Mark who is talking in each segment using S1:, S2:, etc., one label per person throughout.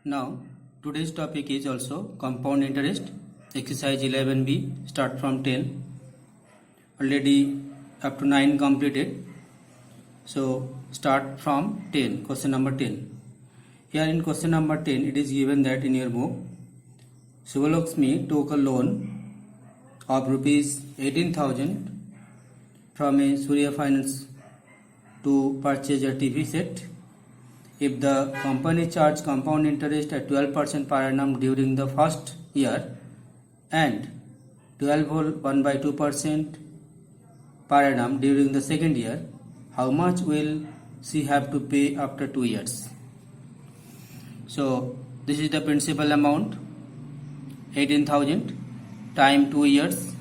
S1: Now, today's topic is also compound interest. Exercise 11B, start from 10. Already up to 9 completed. So, start from 10, question number 10. Here in question number 10, it is given that in your book, Subhalakshmi took a loan of rupees 18,000 from a Surya Finance to purchase a TV set. If the company charged compound interest at 12% per annum during the first year and 12 whole 1 by 2% per annum during the second year, how much will she have to pay after 2 years? So this is the principal amount, 18,000 time 2 years.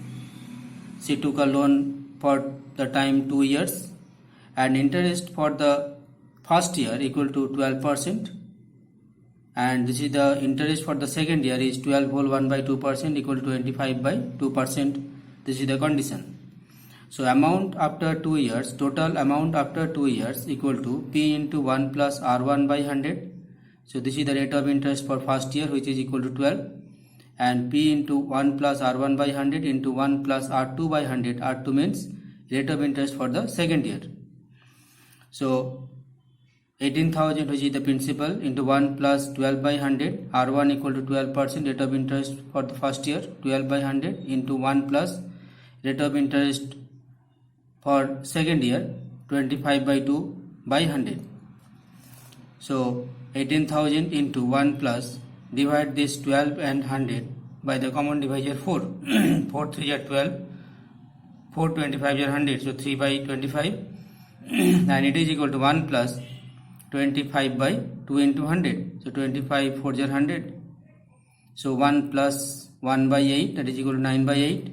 S1: She took a loan for the time 2 years, and interest for the first year equal to 12%, and this is the interest for the second year is 12 whole 1 by 2% equal to 25 by 2%. This is the condition. So amount after 2 years, total amount after 2 years equal to P into 1 plus R1 by 100. So this is the rate of interest for first year, which is equal to 12, and P into 1 plus R1 by 100 into 1 plus R2 by 100. R2 means rate of interest for the second year. So 18,000, which is the principal, into 1 plus 12 by 100, R1 equal to 12% rate of interest for the first year, 12 by 100 into 1 plus rate of interest for second year, 25 by 2 by 100. So 18,000 into 1 plus, divide this 12 and 100 by the common divisor 4. 4 3 are 12, 4 25 are 100, so 3 by 25 and it is equal to 1 plus 25 by 2 into 100, so 25 4 are 100, so 1 plus 1 by 8, that is equal to 9 by 8,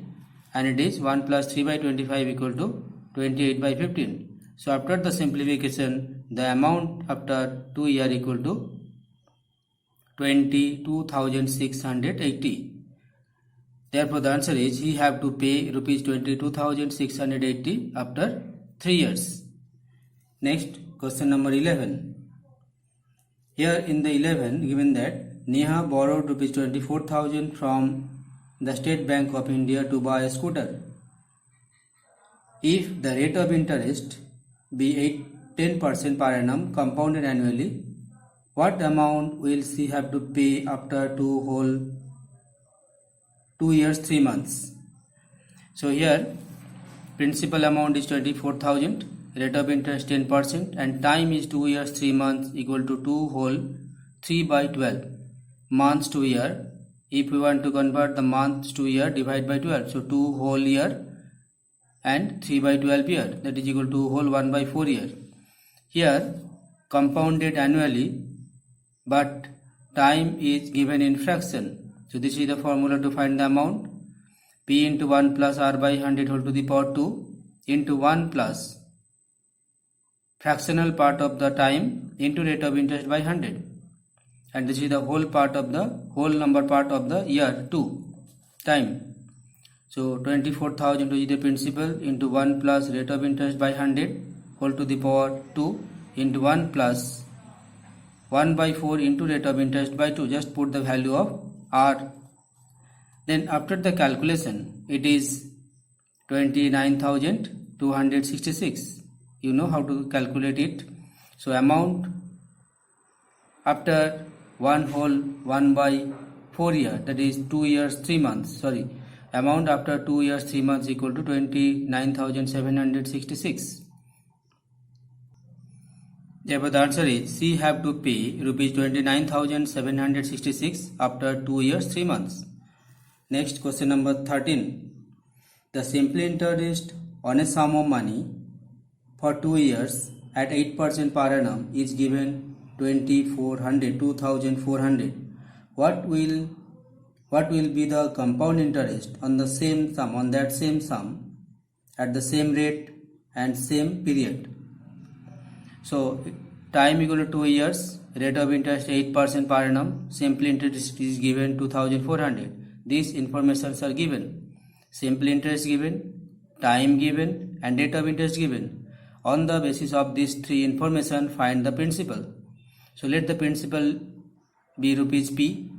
S1: and it is 1 plus 3 by 25 equal to 28 by 15. So after the simplification, the amount after 2 years equal to 22,680. Therefore the answer is he have to pay rupees 22,680 after 3 years. Next, question number 11. Here in the 11 given that Neha borrowed rupees 24,000 from the State Bank of India to buy a scooter. If the rate of interest be 10% per annum compounded annually, what amount will she have to pay after 2 years 3 months? So here principal amount is 24,000, rate of interest 10%, and time is 2 years 3 months equal to 2 whole 3 by 12 months to year. If we want to convert the months to year, divide by 12, so 2 whole year and 3 by 12 year, that is equal to whole 1 by 4 year. Here compounded annually, but time is given in fraction. So this is the formula to find the amount. P into 1 plus R by 100 whole to the power 2 into 1 plus fractional part of the time into rate of interest by 100, and this is the whole number part of the year 2 time. So 24,000 is the principal into 1 plus rate of interest by 100 whole to the power 2 into 1 plus 1 by 4 into rate of interest by 2. Just put the value of R. Then after the calculation, it is 29,266. You know how to calculate it. So amount after 1 whole 1 by 4 year, that is 2 years 3 months, amount after 2 years 3 months equal to 29,766. Therefore the answer is she have to pay rupees 29,766 after 2 years 3 months. Next, question number 13. The simple interest on a sum of money for 2 years at 8% per annum is given 2,400. What will be the compound interest on the same sum, on that same sum, at the same rate and same period? So time equal to 2 years, rate of interest 8% per annum, simple interest is given 2,400. These informations are given. Simple interest given, time given, and rate of interest given. On the basis of these three information, find the principal. So let the principal be rupees P.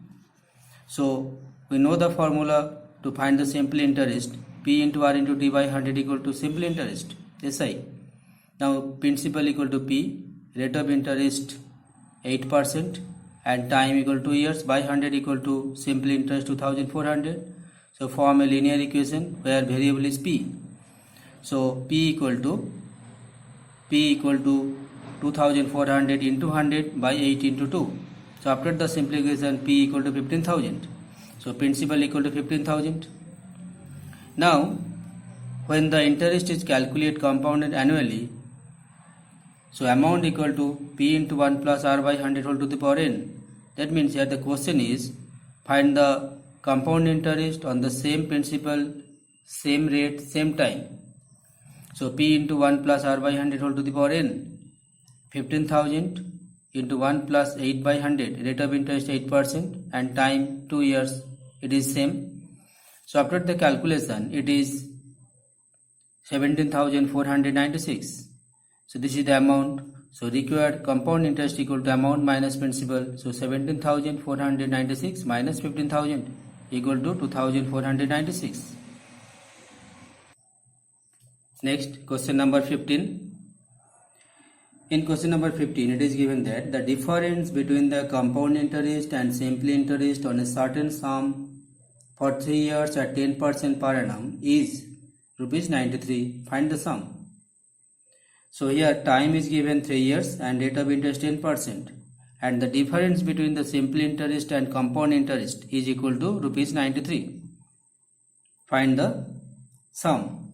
S1: So we know the formula to find the simple interest. P into R into T by 100 equal to simple interest, SI. Now principal equal to P, rate of interest 8% and time equal to 2 years by 100 equal to simple interest 2400. So form a linear equation where variable is P. So P equal to 2400 into 100 by 8 into 2. So after the simplification, P equal to 15,000. So principal equal to 15,000. Now when the interest is calculated compounded annually, so amount equal to P into 1 plus R by 100 whole to the power n. That means here the question is find the compound interest on the same principal, same rate, same time. So P into 1 plus R by 100 whole to the power n, 15,000 into 1 plus 8 by 100, rate of interest 8% and time 2 years, it is same. So after the calculation, it is 17,496. So this is the amount. So required compound interest equal to amount minus principal. So 17,496 minus 15,000 equal to 2,496. Next, question number 15. In question number 15, it is given that the difference between the compound interest and simple interest on a certain sum for 3 years at 10% per annum is rupees 93. Find the sum. So here time is given 3 years and rate of interest 10%, and the difference between the simple interest and compound interest is equal to rupees 93. Find the sum.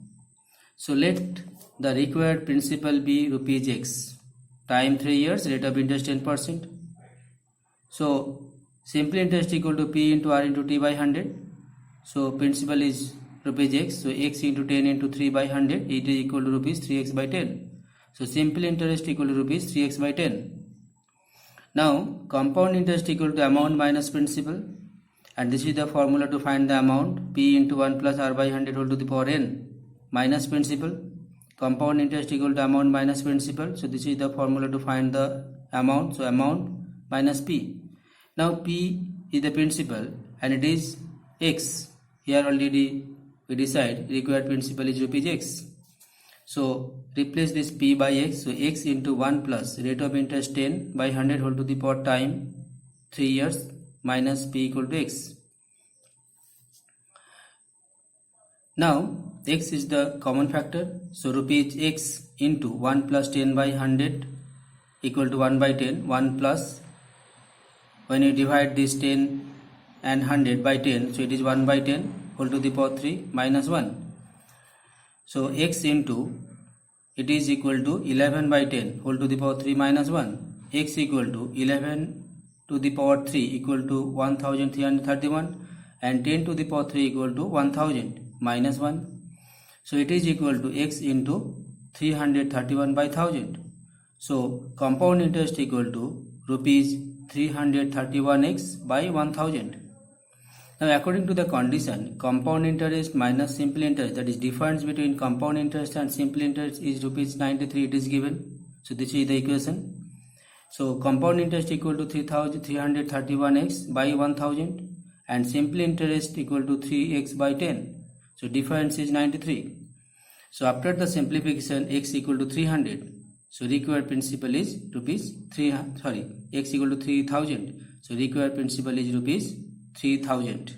S1: So let the required principal be rupees X. Time 3 years, rate of interest 10%. So simple interest equal to P into R into T by 100. So principal is rupees X. So X into 10 into 3 by 100, it is equal to rupees 3X by 10. So simple interest equal to rupees 3x by 10. Now compound interest equal to amount minus principal, and this is the formula to find the amount. P into 1 plus R by 100 whole to the power n minus principal. Compound interest equal to amount minus principal. So this is the formula to find the amount. So amount minus P. Now P is the principal and it is X. Here already we decide required principal is rupees X. So replace this P by X. So X into 1 plus rate of interest 10 by 100 whole to the power time 3 years minus P equal to X. Now X is the common factor. So rupees X into 1 plus 10 by 100 equal to 1 by 10. 1 plus, when you divide this 10 and 100 by 10, so it is 1 by 10 whole to the power 3 minus 1. So X into, it is equal to 11 by 10 whole to the power 3 minus 1. X equal to 11 to the power 3 equal to 1331, and 10 to the power 3 equal to 1000 minus 1. So it is equal to X into 331 by 1000. So compound interest equal to rupees 331x by 1000. Now according to the condition, compound interest minus simple interest, that is difference between compound interest and simple interest, is rupees 93. It is given. So this is the equation. So compound interest equal to 331x by 1000 and simple interest equal to 3x by 10. So difference is 93. So after the simplification, x equal to 300. So required principal is rupees x equal to 3000. So required principal is rupees 3000.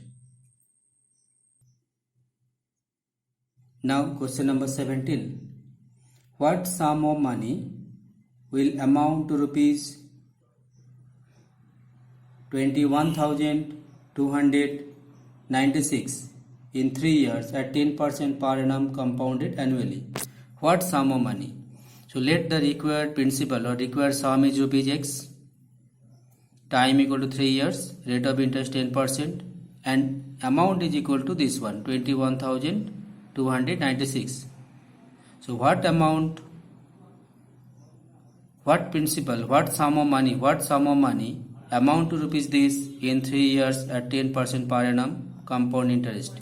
S1: Now question number 17. What sum of money will amount to rupees 21,296 in 3 years at 10% per annum compounded annually? What sum of money? So let the required principal or required sum is rupees x. Time equal to 3 years, rate of interest 10%, and amount is equal to this one, 21,296. So what amount, what principal, what sum of money amount to rupees this in 3 years at 10% per annum compound interest?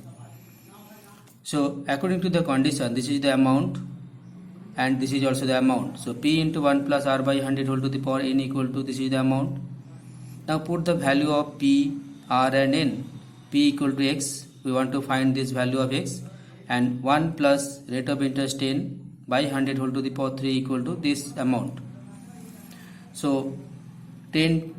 S1: So according to the condition, this is the amount and this is also the amount. So P into 1 plus R by 100 whole to the power n equal to, this is the amount, Now put the value of P, R and N. P equal to X. We want to find this value of X. And 1 plus rate of interest 10 by 100 whole to the power 3 equal to this amount. So 10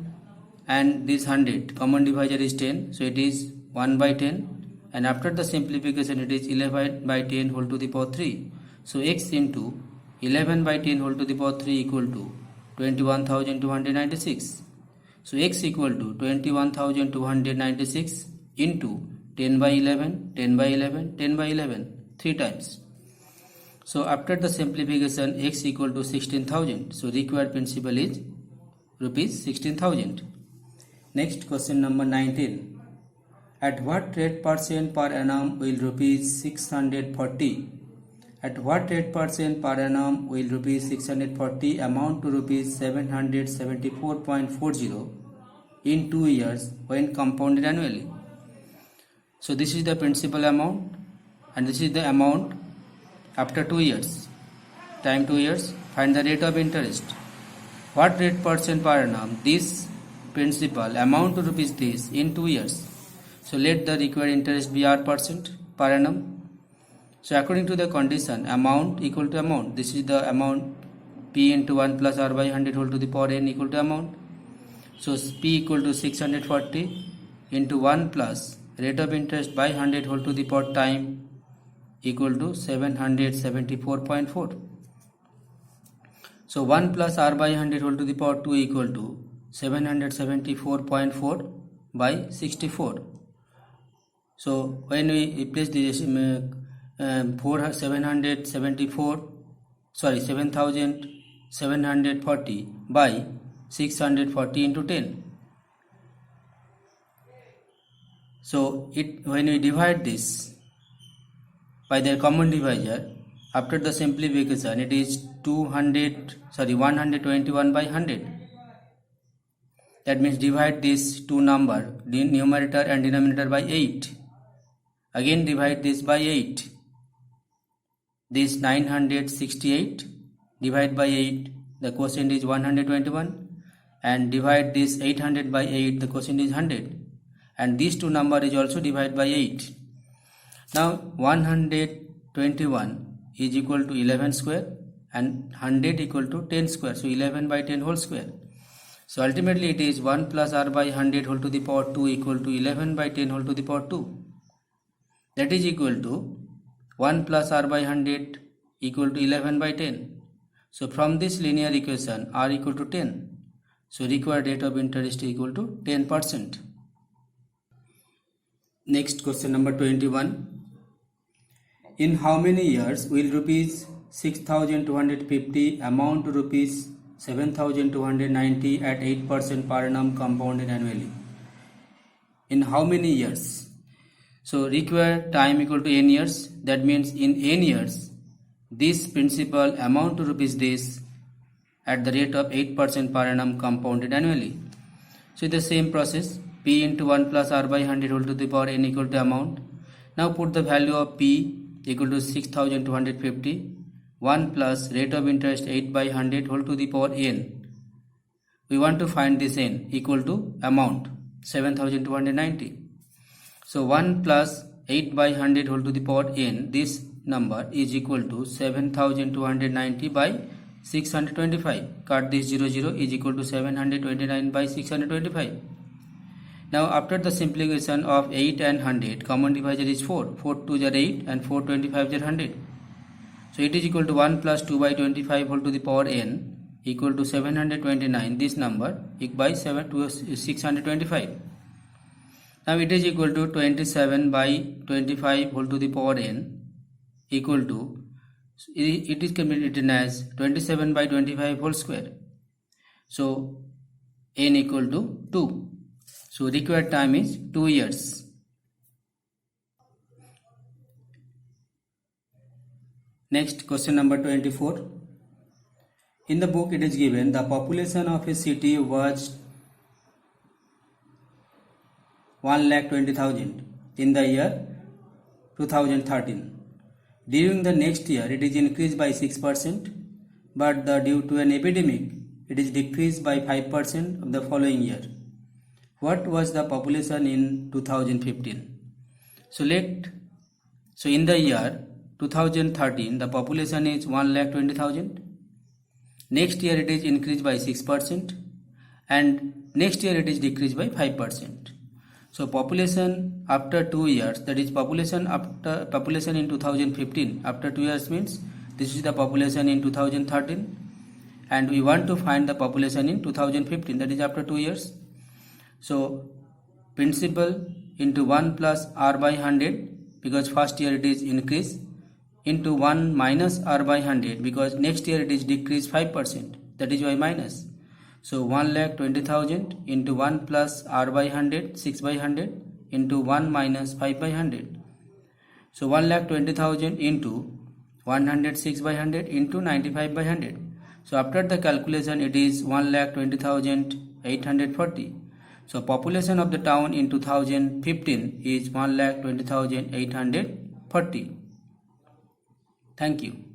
S1: and this 100 common divisor is 10, so it is 1 by 10, and after the simplification it is 11 by 10 whole to the power 3. So x into 11 by 10 whole to the power 3 equal to 21,296. So x equal to 21,296 into 10 by 11, 10 by 11, 10 by 11, 3 times. So after the simplification x equal to 16,000. So required principal is rupees 16,000. Next question number 19. At what rate percent per annum will rupees 640? At what rate percent per annum will rupees 640 amount to rupees 774.40 in 2 years when compounded annually? So this is the principal amount and this is the amount after 2 years. Time 2 years. Find the rate of interest. What rate percent per annum this principal amount to rupees this in 2 years? So let the required interest be R% per annum. So according to the condition, amount equal to amount. This is the amount P into 1 plus R by 100 whole to the power N equal to amount. So P equal to 640 into 1 plus rate of interest by 100 whole to the power time equal to 774.4. So 1 plus R by 100 whole to the power 2 equal to 774.4 by 64. So when we replace the 7,740 by 640 into 10. So when we divide this by their common divisor, after the simplification it is 121 by 100. That means divide this two number, the numerator and denominator, by 8. Again divide this by 8. This 968 divide by 8, the quotient is 121, and divide this 800 by 8, the quotient is 100, and these two number is also divided by 8. Now 121 is equal to 11 square and 100 equal to 10 square, so 11 by 10 whole square. So ultimately it is 1 plus R by 100 whole to the power 2 equal to 11 by 10 whole to the power 2. That is equal to 1 plus R by 100 equal to 11 by 10. So from this linear equation R equal to 10. So required rate of interest equal to 10%. Next question number 21. In how many years will rupees 6,250 amount to rupees 7,290 at 8% per annum compounded annually? In how many years? So required time equal to n years. That means in n years, this principal amount to rupees this at the rate of 8% per annum compounded annually. So the same process, P into 1 plus R by 100 whole to the power n equal to amount. Now put the value of P equal to 6,250, 1 plus rate of interest 8 by 100 whole to the power n. We want to find this n equal to amount 7,290. So 1 plus 8 by 100 whole to the power n, this number is equal to 7,290 by 625. Cut this 0 is equal to 729 by 625. Now after the simplification of 8 and 100, common divisor is 4. 4 2 are 8 and 4 25 are 100. So it is equal to 1 plus 2 by 25 whole to the power n equal to 729, this number by 625. Now it is equal to 27 by 25 whole to the power n equal to, it is can be written as 27 by 25 whole square. So n equal to 2. So required time is 2 years. Next question number 24. In the book it is given the population of a city was 1,20,000 in the year 2013. During the next year it is increased by 6%, but due to an epidemic it is decreased by 5% of the following year. what was the population in 2015? So in the year 2013 the population is 1,20,000. Next year it is increased by 6% and next year it is decreased by 5%. So population after 2 years, that is population in 2015 after 2 years means this is the population in 2013 and we want to find the population in 2015, that is after 2 years. So principal into 1 plus r by 100 because first year it is increase into 1 minus r by 100 because next year it is decreased 5%, that is why minus. So 1,20,000 into 1 plus r by 100, 6 by 100 into 1 minus 5 by 100. So 1,20,000 into 106 by 100 into 95 by 100. So after the calculation it is 1,20,840. So population of the town in 2015 is 1,20,840. Thank you.